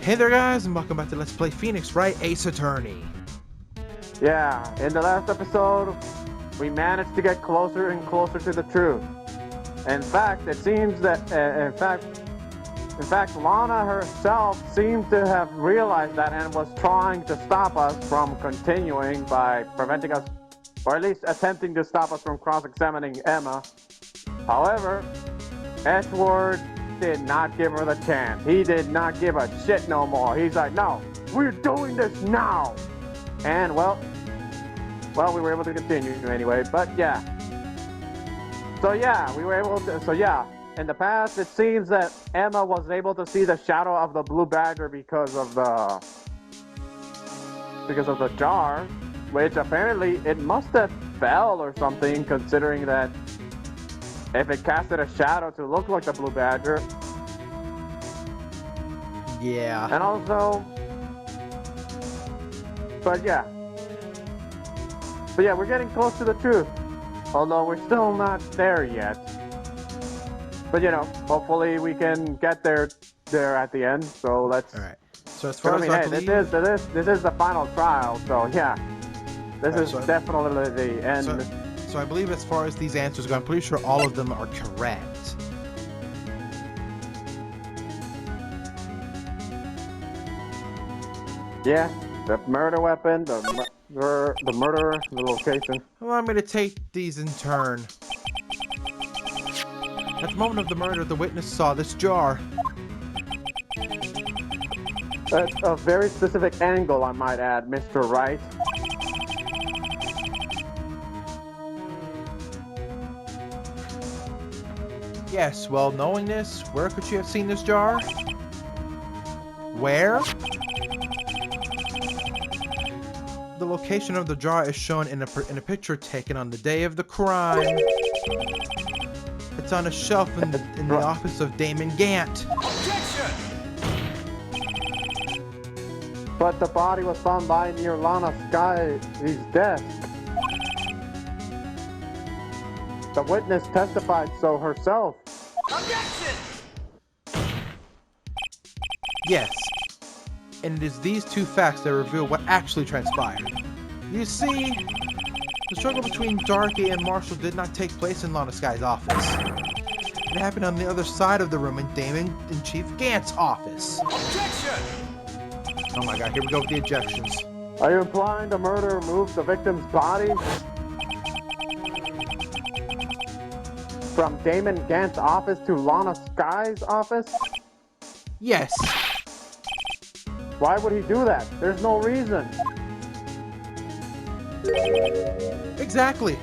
Hey there guys, and welcome back to Let's Play Phoenix Wright Ace Attorney. Yeah, in the last episode, we managed to get closer and closer to the truth. In fact, it seems that, in fact, Lana herself seemed to have realized that and was trying to stop us from continuing by preventing us, or at least attempting to stop us from cross-examining Emma. However, Edward did not give her the chance. He did not give a shit no more. He's like, no, we're doing this now. And well, we were able to continue anyway, but yeah. So yeah, we were able to, in the past it seems that Emma was able to see the shadow of the blue badger because of the jar, which apparently it must have fell or something, considering that if it casted a shadow to look like the blue badger. Yeah. And also, but yeah, we're getting close to the truth, although we're still not there yet. But you know, hopefully we can get there at the end. So let's. All right. So as far as I believe, this is the final trial. So yeah, this is definitely the end. So I believe as far as these answers go, I'm pretty sure all of them are correct. Yeah, the murder weapon, the murderer, the location. Well, I'm going to take these in turn. At the moment of the murder, the witness saw this jar. At a very specific angle, I might add, Mr. Wright. Yes, well, knowing this, where could she have seen this jar? Where? The location of the jar is shown in a picture taken on the day of the crime. It's on a shelf in the office of Damon Gant. Objection! But the body was found lying near Lana Sky's desk. The witness testified so herself. Objection! Yes. And it is these two facts that reveal what actually transpired. You see, the struggle between Darky and Marshall did not take place in Lana Sky's office. It happened on the other side of the room in Damon and Chief Gant's office. Objection! Oh my god, here we go with the objections. Are you implying the murderer moved the victim's body from Damon Gant's office to Lana Sky's office? Yes. Why would he do that? There's no reason. Exactly.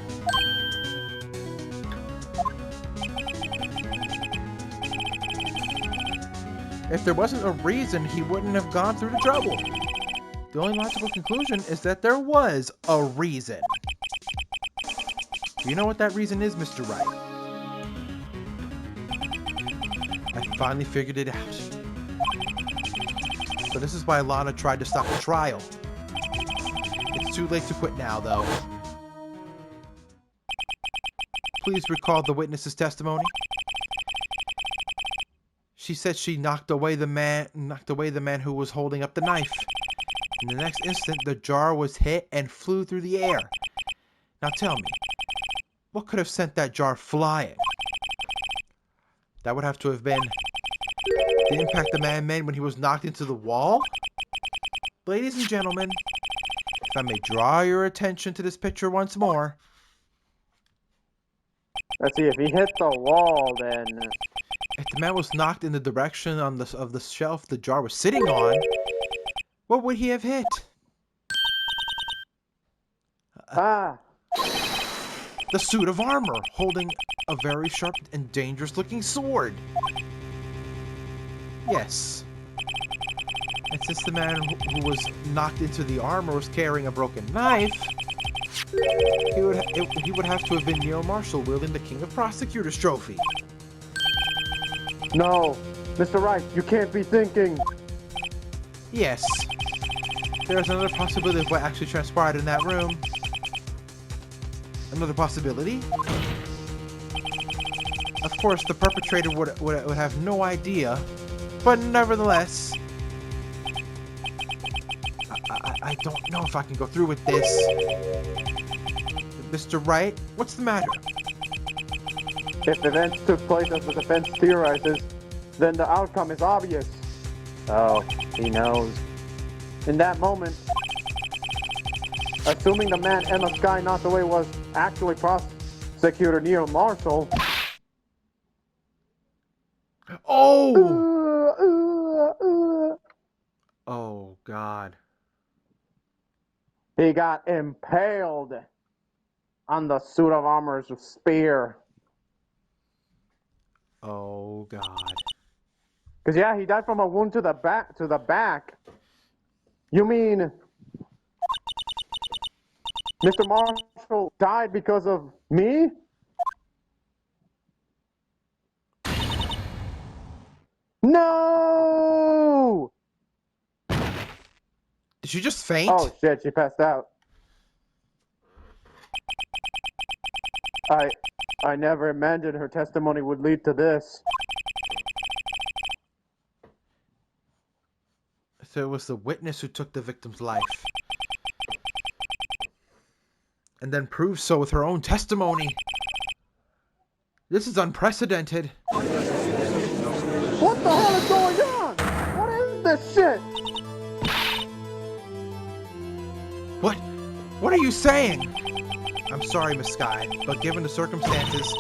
If there wasn't a reason, he wouldn't have gone through the trouble. The only logical conclusion is that there was a reason. Do you know what that reason is, Mr. Wright? I finally figured it out. So this is why Lana tried to stop the trial. It's too late to quit now, though. Please recall the witness's testimony. She said she knocked away the man who was holding up the knife. In the next instant, the jar was hit and flew through the air. Now tell me, what could have sent that jar flying? That would have to have been the impact the man made when he was knocked into the wall? Ladies and gentlemen, if I may draw your attention to this picture once more. Let's see, if he hit the wall, then... If the man was knocked in the direction of the shelf the jar was sitting on, what would he have hit? The suit of armor, holding a very sharp and dangerous-looking sword. Yes. And since the man who was knocked into the armor was carrying a broken knife, he would have to have been Neil Marshall wielding the King of Prosecutors trophy. No, Mr. Wright, you can't be thinking. Yes. There's another possibility of what actually transpired in that room. Another possibility? Of course, the perpetrator would have no idea, but nevertheless, I don't know if I can go through with this. Mr. Wright, what's the matter? If the events took place as the defense theorizes, then the outcome is obvious. Oh, he knows. In that moment, assuming the man Emma Sky knocked away was actually prosecutor Neil Marshall. Oh! Oh, God. He got impaled on the suit of armor's spear. Oh, God. Because, yeah, he died from a wound to the back. You mean Mr. Marshall died because of me? No! Did you just faint? Oh shit, she passed out. I never imagined her testimony would lead to this. So it was the witness who took the victim's life. And then proved so with her own testimony. This is unprecedented. What the hell is going on? What is this shit? What are you saying? I'm sorry, Miss Sky, but given the circumstances...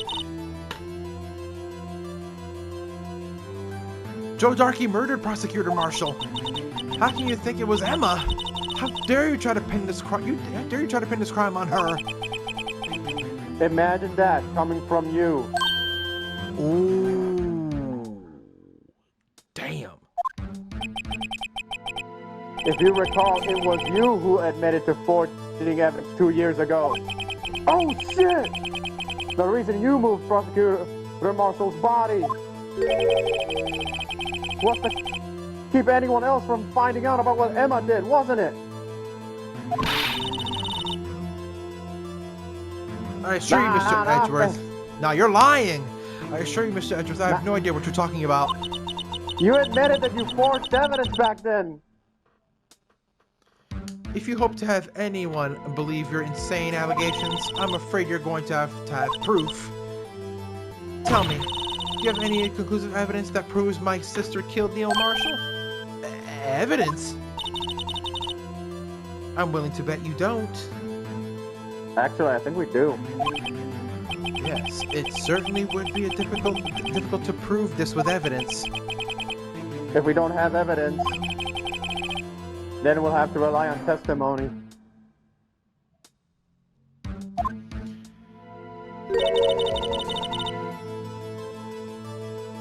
Joe Darkey murdered Prosecutor Marshall. How can you think it was Emma? How dare you try to pin this crime? How dare you try to pin this crime on her? Imagine that coming from you. Ooh. Damn. If you recall, it was you who admitted to forging evidence 2 years ago. Oh shit! The reason you moved Prosecutor Marshall's body was to keep anyone else from finding out about what Emma did, wasn't it? I assure you, Mr. Edgeworth. Now you're lying. I assure you, Mr. Edgeworth, I have no idea what you're talking about. You admitted that you forged evidence back then. If you hope to have anyone believe your insane allegations, I'm afraid you're going to have proof. Tell me, do you have any conclusive evidence that proves my sister killed Neil Marshall? Evidence? I'm willing to bet you don't. Actually, I think we do. Yes, it certainly would be difficult to prove this with evidence. If we don't have evidence, then we'll have to rely on testimony.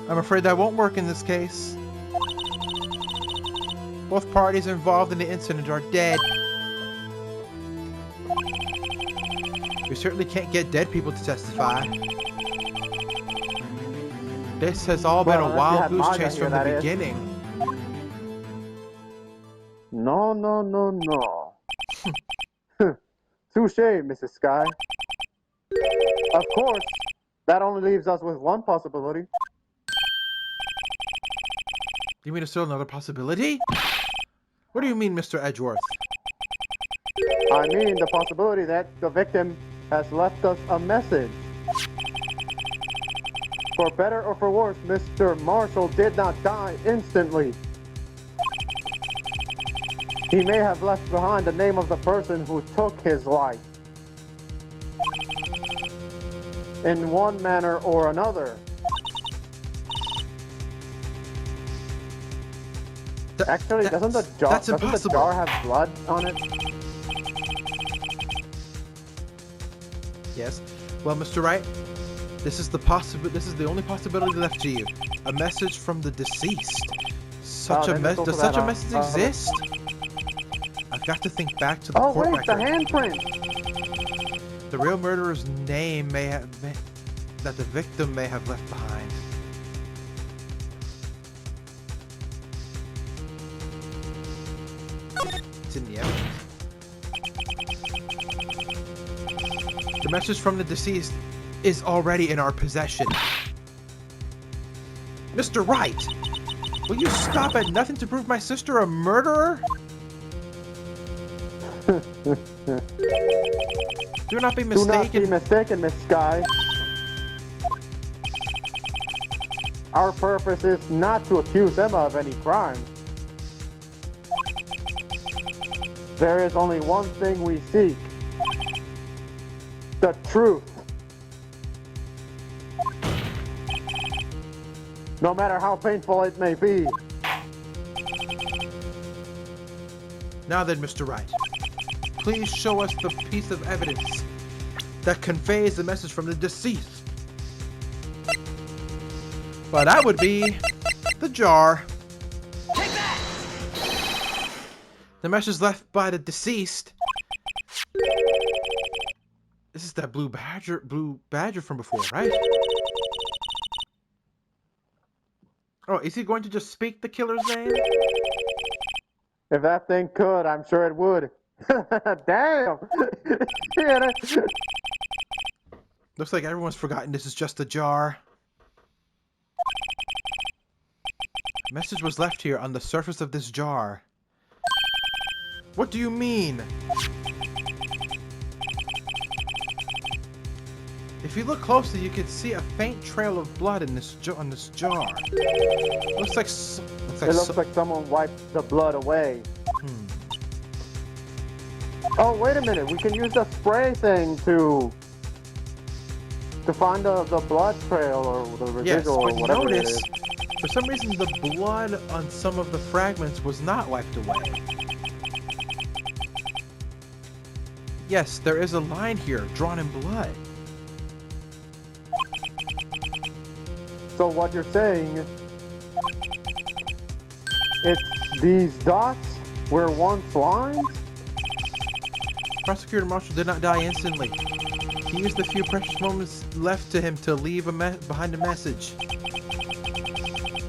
I'm afraid that won't work in this case. Both parties involved in the incident are dead. We certainly can't get dead people to testify. This has all been a wild goose chase from the beginning. No, no, no, no. Touche, Mrs. Sky. Of course, that only leaves us with one possibility. You mean there's still another possibility? What do you mean, Mr. Edgeworth? I mean the possibility that the victim has left us a message. For better or for worse, Mr. Marshall did not die instantly. He may have left behind the name of the person who took his life. In one manner or another. Actually, doesn't the jar have blood on it? Yes. Well, Mr. Wright, this is the only possibility left to you. A message from the deceased. Does such a message exist? I've got to think back to the court record. The handprint! The real murderer's name that the victim may have left behind. It's in the evidence. The message from the deceased is already in our possession. Mr. Wright, will you stop at nothing to prove my sister a murderer? Do not be Do not be mistaken. mistaken, Miss Sky. Our purpose is not to accuse Emma of any crime. There is only one thing we seek. The truth. No matter how painful it may be. Now then, Mr. Wright, please show us the piece of evidence that conveys the message from the deceased. Well, that would be the jar. Take that! The message left by the deceased. This is that blue badger from before, right? Oh, is he going to just speak the killer's name? If that thing could, I'm sure it would. Damn! Yeah, that- Looks like everyone's forgotten this is just a jar. A message was left here on the surface of this jar. What do you mean? If you look closely, you can see a faint trail of blood in this on this jar. Looks like it looks like someone wiped the blood away. Oh, wait a minute. We can use the spray thing to find the blood trail or the residual Yes, or but whatever it notice, is. for some reason, the blood on some of the fragments was not wiped away. Yes, there is a line here, drawn in blood. So what you're saying, it's these dots were once lines? Prosecutor Marshall did not die instantly. He used the few precious moments left to him to leave behind a message.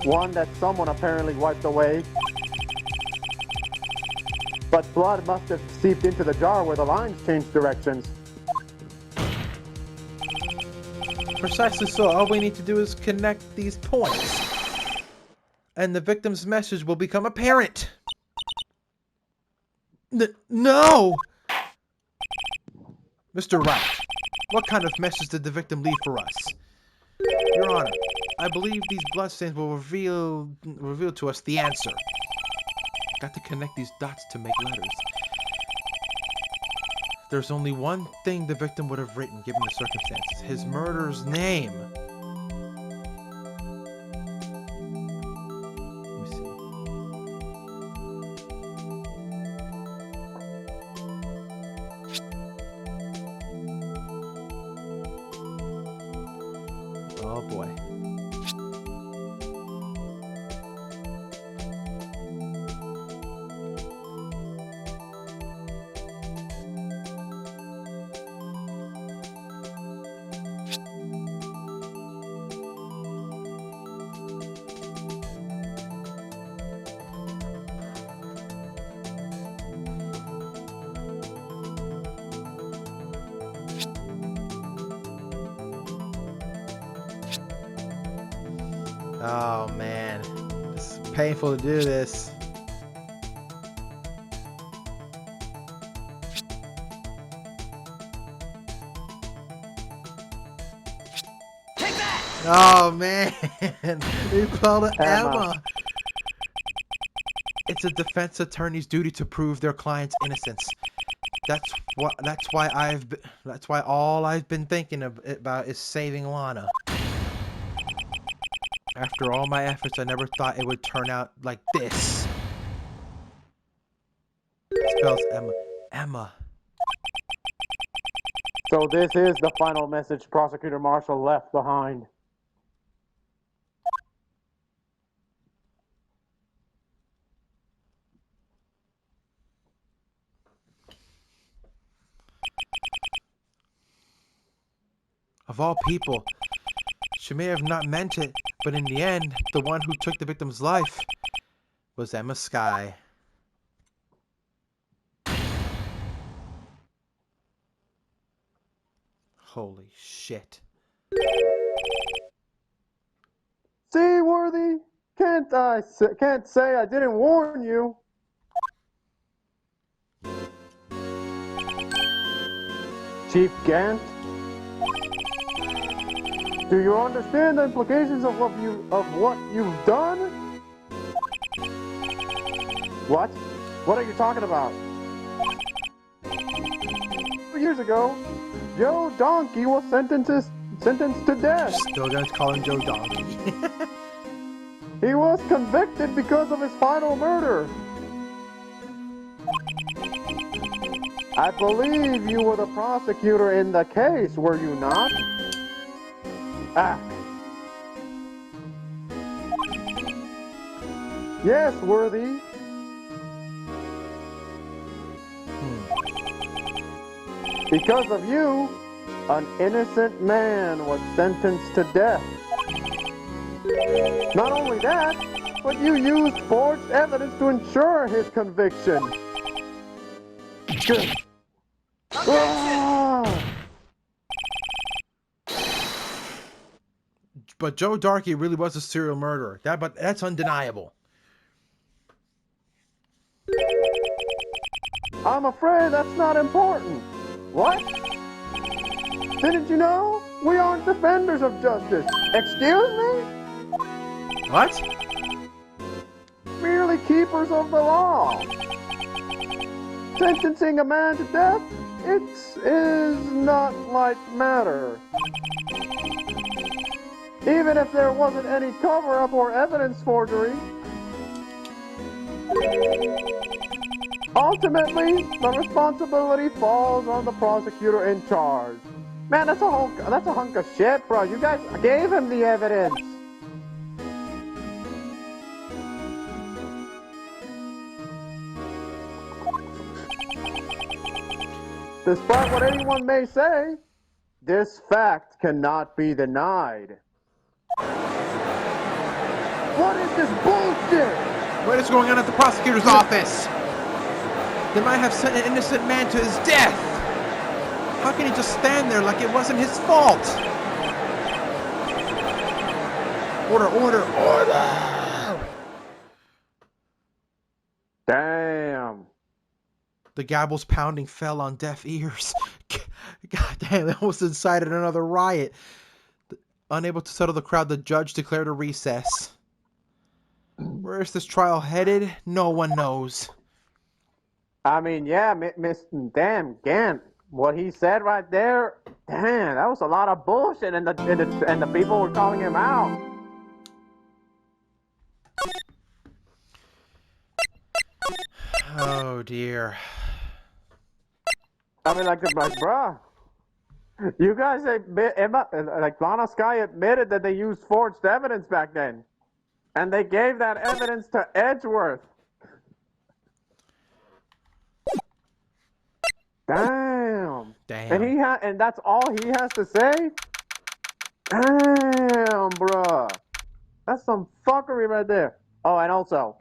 One that someone apparently wiped away. But blood must have seeped into the jar where the lines changed directions. Precisely so. All we need to do is connect these points, and the victim's message will become apparent. No! Mr. Wright, what kind of message did the victim leave for us? Your Honor, I believe these bloodstains will reveal to us the answer. Got to connect these dots to make letters. There's only one thing the victim would have written given the circumstances. His murderer's name. Let me see. Oh boy. Oh man, it's painful to do this. Take that! Oh man, they called it Emma. Emma. It's a defense attorney's duty to prove their client's innocence. That's why all I've been thinking about is saving Lana. After all my efforts, I never thought it would turn out like this. It spells Emma. Emma. So this is the final message Prosecutor Marshall left behind. Of all people, she may have not meant it, but in the end, the one who took the victim's life was Emma Skye. Holy shit. Seaworthy, can't say I didn't warn you. Chief Gant? Do you understand the implications of what you've done? What? What are you talking about? 2 years ago, Joe Donkey was sentenced to death. Still gonna call him Joe Donkey. He was convicted because of his final murder. I believe you were the prosecutor in the case, were you not? Ah. Yes, Worthy. Because of you, an innocent man was sentenced to death. Not only that, but you used forged evidence to ensure his conviction. Ah! But Joe Darkey really was a serial murderer. But that's undeniable. I'm afraid that's not important. What? Didn't you know? We aren't defenders of justice. Excuse me? What? Merely keepers of the law. Sentencing a man to death, it is not light matter. Even if there wasn't any cover-up or evidence forgery. Ultimately, the responsibility falls on the prosecutor in charge. Man, that's a hunk of shit, bro. You guys gave him the evidence. Despite what anyone may say, this fact cannot be denied. What is this bullshit? What is going on at the prosecutor's office? They might have sent an innocent man to his death. How can he just stand there like it wasn't his fault? Order, order, order! Damn. The gavel's pounding fell on deaf ears. God damn, they almost incited another riot. Unable to settle the crowd, the judge declared a recess. Where is this trial headed? No one knows. I mean, yeah, damn, Gant, what he said right there, damn, that was a lot of bullshit, and the people were calling him out. Oh dear. I mean, like, bruh, you guys admit, like, Lana Sky admitted that they used forged evidence back then, and they gave that evidence to Edgeworth. Damn. Damn. And that's all he has to say? Damn, bruh. That's some fuckery right there. Oh, and also,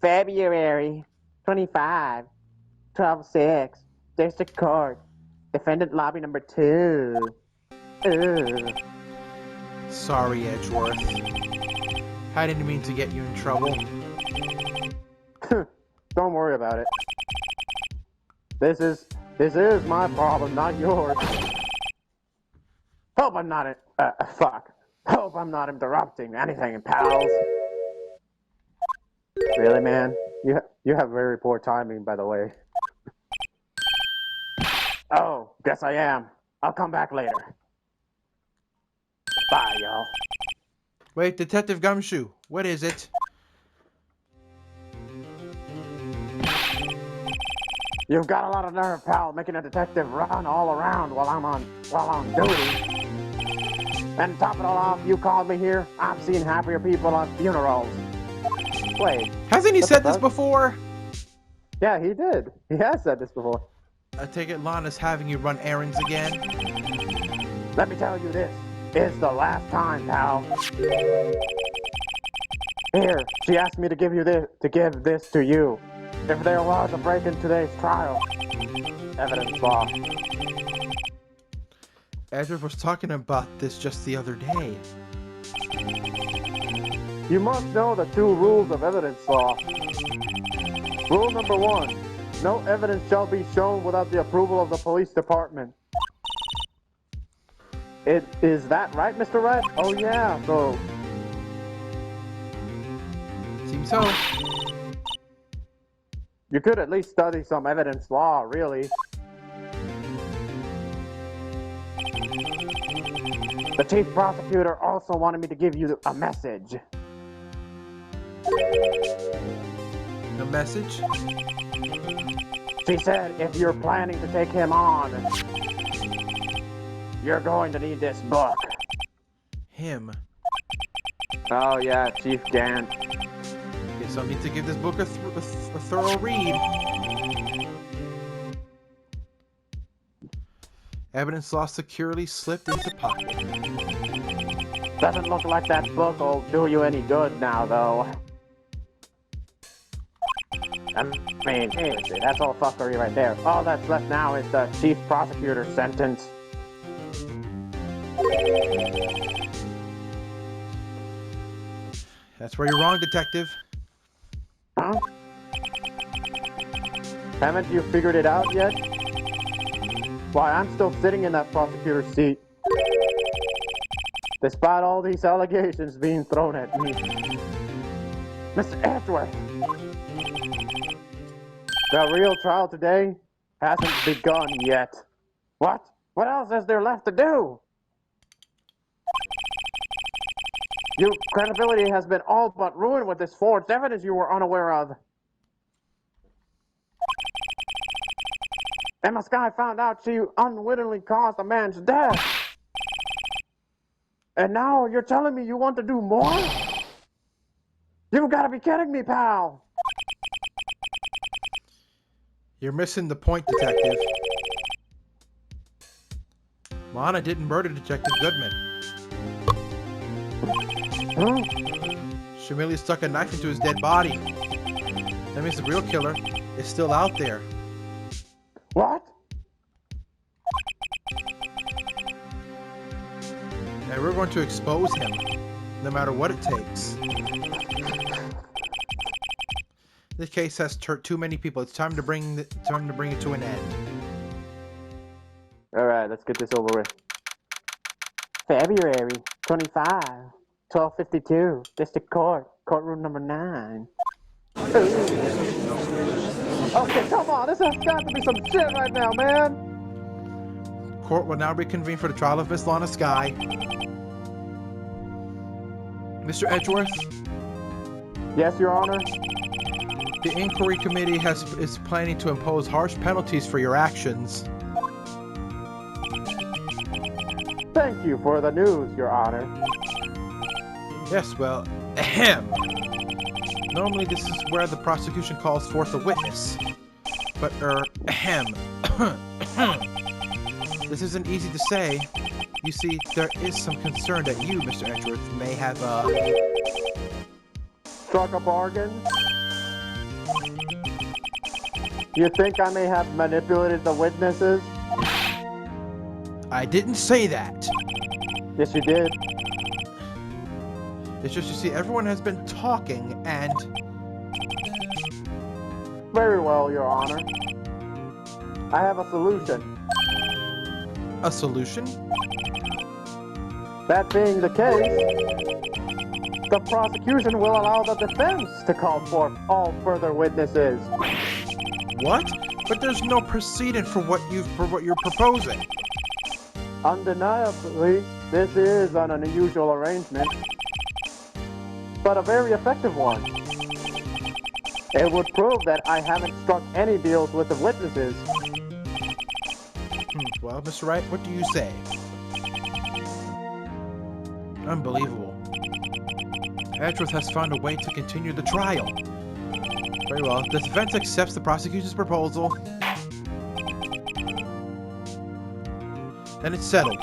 February 25, 12-6, District Court, Defendant Lobby number 2. Ugh. Sorry, Edgeworth. I didn't mean to get you in trouble. Don't worry about it. This is my problem, not yours. Hope I'm not Hope I'm not interrupting anything, pals. Really, man? You have very poor timing, by the way. Oh, guess I am. I'll come back later. Bye, y'all. Wait, Detective Gumshoe, what is it? You've got a lot of nerve, pal, making a detective run all around while I'm on duty. And to top it all off, you called me here. I've seen happier people on funerals. Wait. Hasn't he said this before? Yeah, he did. He has said this before. I take it Lana's having you run errands again? Let me tell you this. It's the last time, pal. Here, she asked me to give this to you. If there was a break in today's trial. Evidence law. Edward was talking about this just the other day. You must know the 2 rules of evidence law. Rule number 1. No evidence shall be shown without the approval of the police department. Is that right, Mr. Wright? Oh yeah, so Seems so. you could at least study some evidence law, really. The chief prosecutor also wanted me to give you a message. A message? She said if you're planning to take him on, you're going to need this book. Him. Oh yeah, Chief Gant. Okay, so I need to give this book a thorough read. Evidence law securely slipped into pocket. Doesn't look like that book will do you any good now, though. I mean, seriously, that's all fuckery right there. All that's left now is the chief prosecutor's sentence. That's where you're wrong, detective. Huh? Haven't you figured it out yet? Why, I'm still sitting in that prosecutor's seat. Despite all these allegations being thrown at me. Mr. Edgeworth! The real trial today hasn't begun yet. What? What else is there left to do? Your credibility has been all but ruined with this forged evidence you were unaware of. Emma Skye found out she unwittingly caused a man's death. And now you're telling me you want to do more? You've got to be kidding me, pal. You're missing the point, detective. Lana didn't murder Detective Goodman. Huh? She merely stuck a knife into his dead body. That means the real killer is still out there. What? And we're going to expose him, no matter what it takes. This case has hurt too many people. It's time to bring it to an end. All right, let's get this over with. February 25, 1252, District Court, courtroom number 9. Okay, come on, this has got to be some shit right now, man. Court will now reconvene for the trial of Miss Lana Skye. Mr. Edgeworth, Yes, Your Honor. the inquiry committee is planning to impose harsh penalties for your actions. Thank you for the news, Your Honor. Yes, well, ahem. Normally this is where the prosecution calls forth a witness. But, ahem. This isn't easy to say. You see, there is some concern that you, Mr. Edgeworth, may have, Struck a bargain? You think I may have manipulated the witnesses? I didn't say that. Yes, you did. It's just, you see, everyone has been talking, and... Very well, Your Honor. I have a solution. A solution? That being the case, the prosecution will allow the defense to call forth all further witnesses. What? But there's no precedent for what you're proposing. Undeniably, this is an unusual arrangement, but a very effective one. It would prove that I haven't struck any deals with the witnesses. Well, Mr. Wright, what do you say? Unbelievable. Edgeworth has found a way to continue the trial. Very well. The defense accepts the prosecution's proposal. Then it's settled.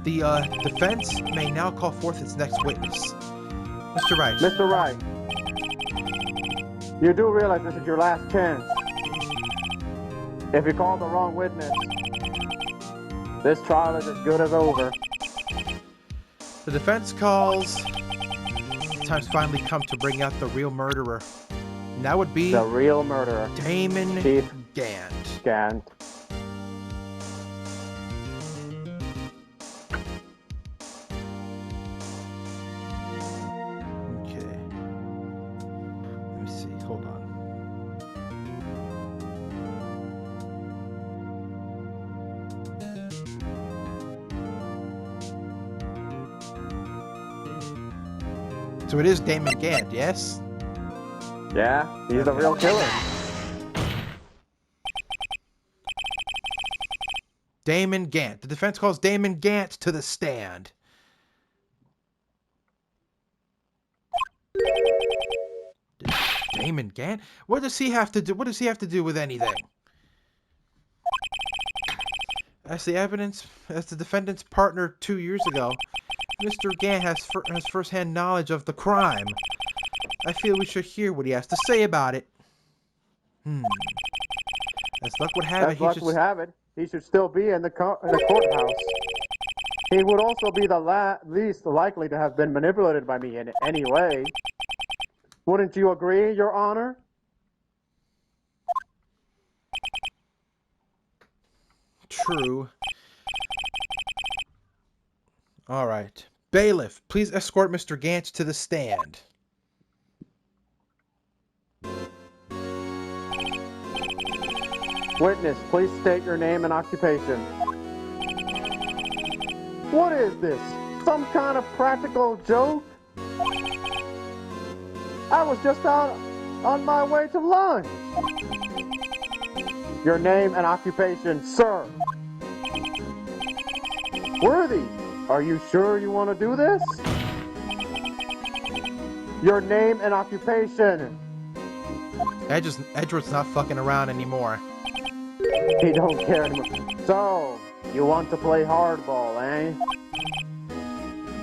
The defense may now call forth its next witness. Mr. Wright. Mr. Wright, you do realize this is your last chance. If you call the wrong witness, this trial is as good as over. The defense calls. The time's finally come to bring out the real murderer. And that would be The real murderer, Damon Chief Gant. Gant. So it is Damon Gant, yes? Yeah, he's the real killer. Damon Gant. The defense calls Damon Gant to the stand. Damon Gant? What does he have to do? What does he have to do with anything? As the evidence, as the defendant's partner 2 years ago, Mr. Gant has first-hand knowledge of the crime. I feel we should hear what he has to say about it. As luck would have it, he should still be in the courthouse. He would also be the least likely to have been manipulated by me in any way. Wouldn't you agree, Your Honor? True. All right. Bailiff, please escort Mr. Gant to the stand. Witness, please state your name and occupation. What is this? Some kind of practical joke? I was just out on my way to lunch. Your name and occupation, sir. Worthy, are you sure you want to do this? Your name and occupation. Edward's not fucking around anymore. He don't care anymore. So, you want to play hardball, eh?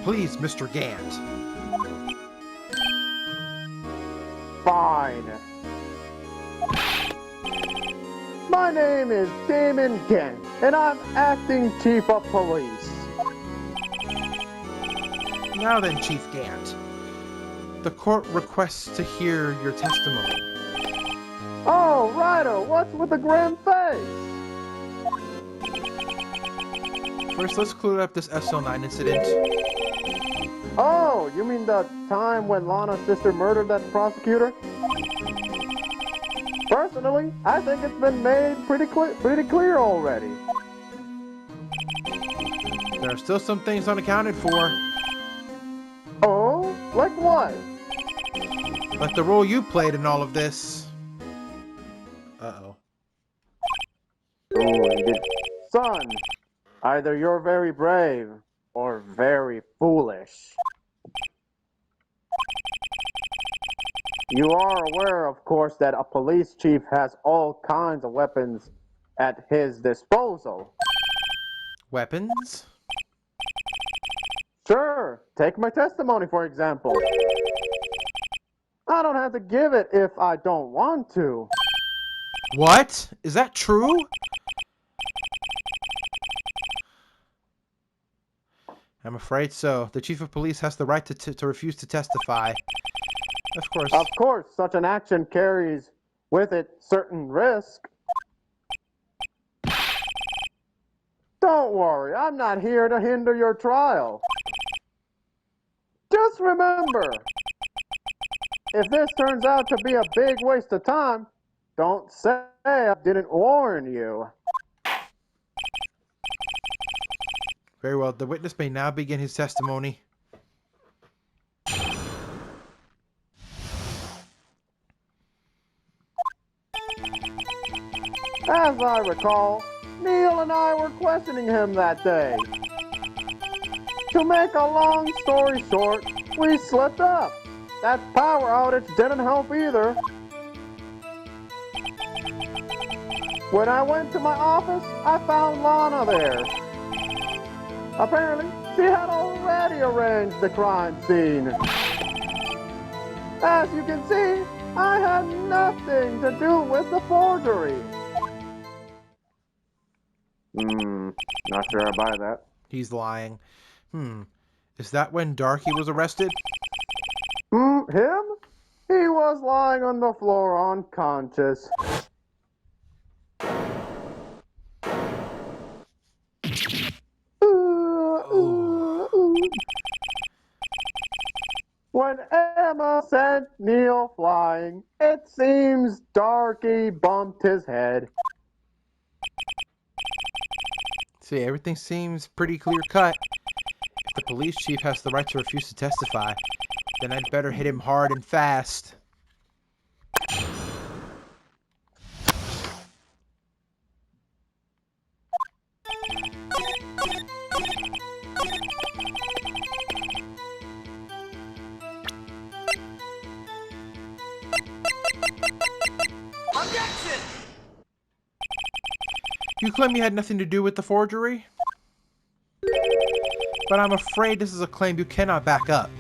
Please, Mr. Gant. Fine. My name is Damon Gant, and I'm acting chief of police. Now then, Chief Gant. The court requests to hear your testimony. Oh, righto, what's with the grim face? First, let's clear up this SO9 incident. Oh, you mean the time when Lana's sister murdered that prosecutor? Personally, I think it's been made pretty clear already. There are still some things unaccounted for. Oh? Like what? Like the role you played in all of this. Uh-oh. Ooh, he did. Son, either you're very brave or very foolish. You are aware, of course, that a police chief has all kinds of weapons at his disposal. Weapons? Sure, take my testimony, for example. I don't have to give it if I don't want to. What? Is that true? I'm afraid so. The chief of police has the right to refuse to testify. Of course. Of course, such an action carries with it certain risk. Don't worry, I'm not here to hinder your trial. Just remember, if this turns out to be a big waste of time, don't say I didn't warn you. Very well. The witness may now begin his testimony. As I recall, Neil and I were questioning him that day. To make a long story short, we slipped up. That power outage didn't help either. When I went to my office, I found Lana there. Apparently, she had already arranged the crime scene. As you can see, I had nothing to do with the forgery. Not sure I buy that. He's lying. Is that when Darky was arrested? Him? He was lying on the floor unconscious. When Emma sent Neil flying, it seems Darky bumped his head. See, everything seems pretty clear-cut. If the police chief has the right to refuse to testify, Then I'd better hit him hard and fast. Objection! You claim you had nothing to do with the forgery? But I'm afraid this is a claim you cannot back up.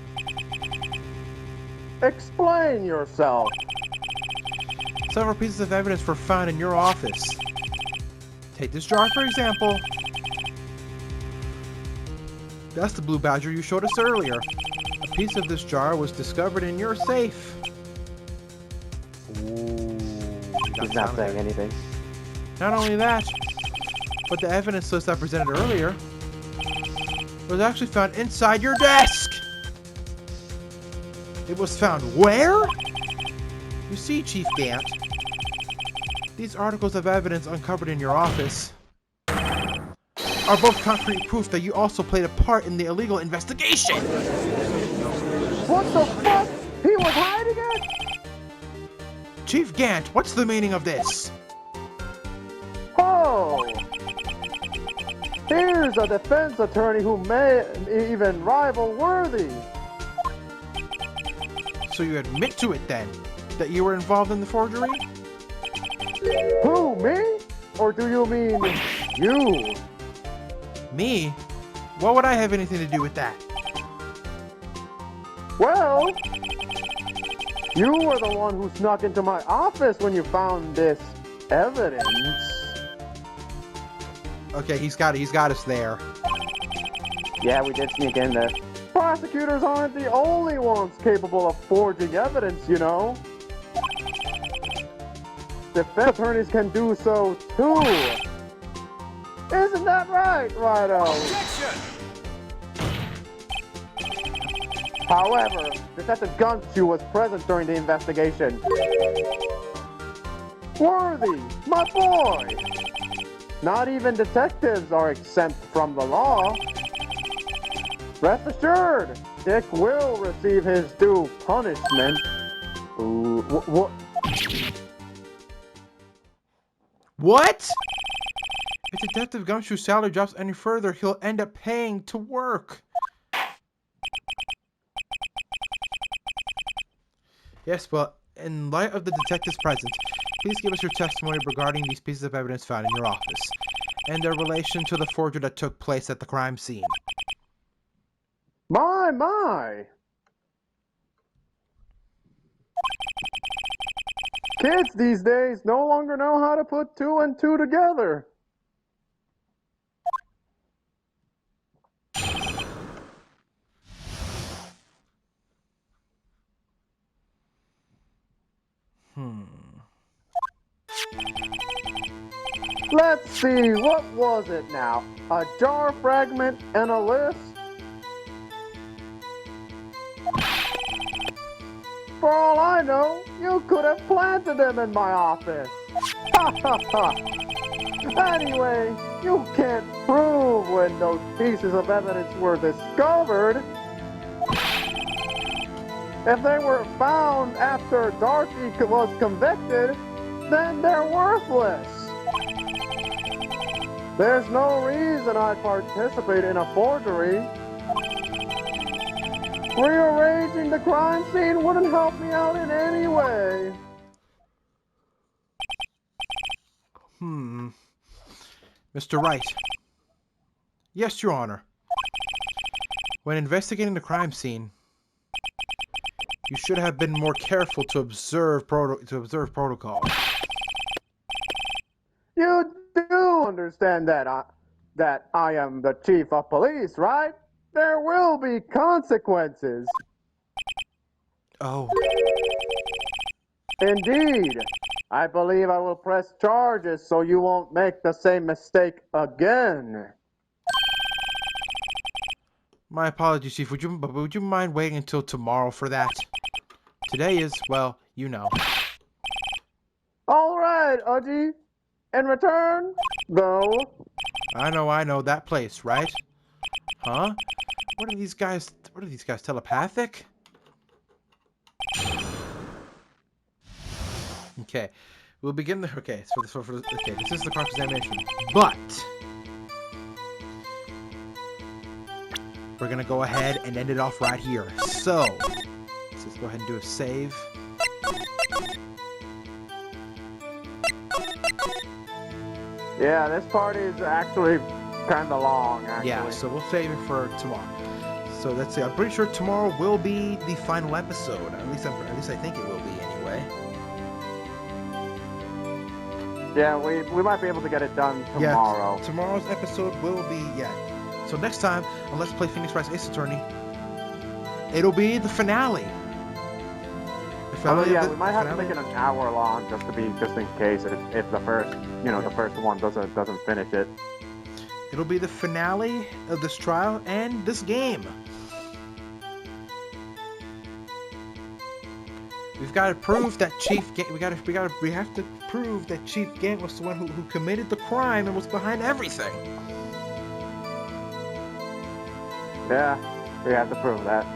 Explain yourself. Several pieces of evidence were found in your office. Take this jar for example. That's the blue badger you showed us earlier. A piece of this jar was discovered in your safe. Ooh, He's not saying anything. Not only that, but the evidence list I presented earlier was actually found inside your desk. It was found where? You see, Chief Gant, these articles of evidence uncovered in your office are both concrete proof that you also played a part in the illegal investigation. What the fuck? He was hiding it? Chief Gant, what's the meaning of this? Oh! Here's a defense attorney who may even rival Worthy. So you admit to it then, that you were involved in the forgery? Who, me? Or do you mean you? Me? What would I have anything to do with that? Well, you were the one who snuck into my office when you found this evidence. Okay, he's got us there. Yeah, we did sneak in there. Prosecutors aren't the only ones capable of forging evidence, you know. Defense attorneys can do so too. Isn't that right, Righto? Objection! However, Detective Gumshoe was present during the investigation. Worthy, my boy! Not even detectives are exempt from the law. Rest assured, Dick will receive his due punishment. Ooh, what? What? If Detective Gumshoe's salary drops any further, he'll end up paying to work. Yes, well, in light of the detectives present, please give us your testimony regarding these pieces of evidence found in your office, and their relation to the forgery that took place at the crime scene. My! Kids these days no longer know how to put two and two together. Let's see, what was it now? A jar fragment and a list? For all I know, you could have planted them in my office. Ha ha ha. Anyway, you can't prove when those pieces of evidence were discovered. If they were found after Darky was convicted, then they're worthless. There's no reason I'd participate in a forgery. Rearranging the crime scene wouldn't help me out in any way. Mr. Wright. Yes, Your Honor. When investigating the crime scene, you should have been more careful to observe protocol. You do understand that I am the chief of police, right? There will be consequences. Oh. Indeed. I believe I will press charges so you won't make the same mistake again. My apologies, Chief. Would you mind waiting until tomorrow for that? Today is, well, you know. All right, Udgy. In return, though. I know that place, right? Huh? What are these guys telepathic? Okay, we'll begin the. Okay, okay, this is the cross-examination, but we're gonna go ahead and end it off right here. So let's just go ahead and do a save. Yeah, this part is actually kind of long, actually. Yeah, so we'll save it for tomorrow. So let's see. I'm pretty sure tomorrow will be the final episode. At least I think it will be anyway. Yeah, we might be able to get it done tomorrow. Yeah, tomorrow's episode will be So next time on Let's Play Phoenix Wright Ace Attorney, it'll be the finale. Although, we might have to make it an hour long just in case if the first the first one doesn't finish it. It'll be the finale of this trial and this game. We've got to prove that Chief Gant. We have to prove that Chief Gant was the one who committed the crime and was behind everything. Yeah, we have to prove that.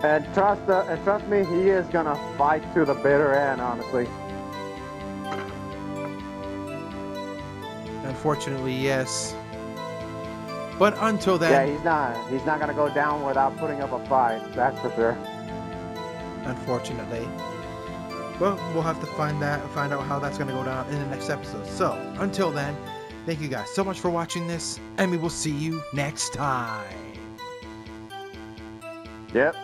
And trust me, he is gonna fight to the bitter end, honestly. Unfortunately, yes. But until then, yeah, he's not gonna go down without putting up a fight. That's for sure. Unfortunately. Well, we'll have to find out how that's gonna go down in the next episode. So until then, thank you guys so much for watching this, and we will see you next time. Yep.